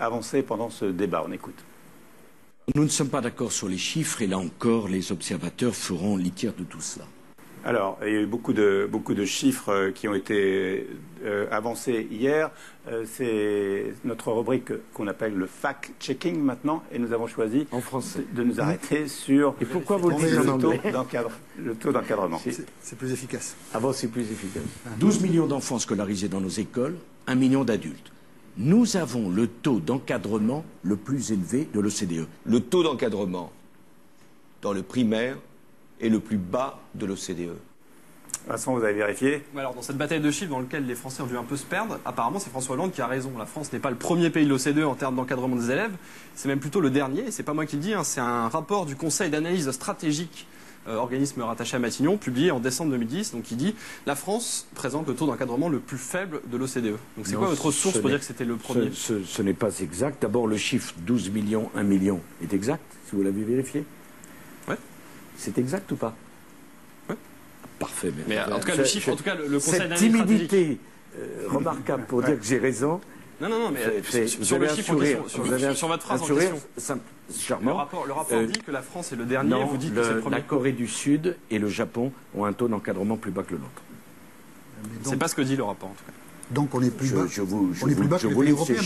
avancées pendant ce débat. On écoute. Nous ne sommes pas d'accord sur les chiffres et là encore, les observateurs feront litière de tout cela. Alors, il y a eu beaucoup de chiffres qui ont été avancés hier. C'est notre rubrique qu'on appelle le fact-checking maintenant, et nous avons choisi en français de nous arrêter sur et pourquoi vous le dites en anglais le taux d'encadrement. C'est plus efficace. Ah bon, c'est plus efficace. 12 millions d'enfants scolarisés dans nos écoles, 1 million d'adultes. Nous avons le taux d'encadrement le plus élevé de l'OCDE. Le taux d'encadrement dans le primaire est le plus bas de l'OCDE. Vincent, vous avez vérifié? Alors, dans cette bataille de chiffres dans laquelle les Français ont dû un peu se perdre, apparemment c'est François Hollande qui a raison. La France n'est pas le premier pays de l'OCDE en termes d'encadrement des élèves, c'est même plutôt le dernier, et c'est pas moi qui le dis, hein, c'est un rapport du Conseil d'analyse stratégique, organisme rattaché à Matignon, publié en décembre 2010, donc qui dit « La France présente le taux d'encadrement le plus faible de l'OCDE ». Donc c'est quoi votre source pour dire que c'était le premier? Ce n'est pas exact. D'abord, le chiffre 12 millions, 1 million est exact, si vous l'avez vérifié. Ouais. C'est exact ou pas? Ouais. Parfait. Mais en tout cas, le chiffre, en tout cas, le Conseil cette d'analyse stratégique... timidité remarquable pour dire que j'ai raison. Non, mais sur le chiffre en question, sur votre phrase en question. Charmant. Le rapport dit que la France est le dernier, vous dites que c'est le premier. La Corée du Sud et le Japon ont un taux d'encadrement plus bas que le nôtre. C'est pas ce que dit le rapport, en tout cas. Donc on est plus bas, Je vous livre ces chiffres.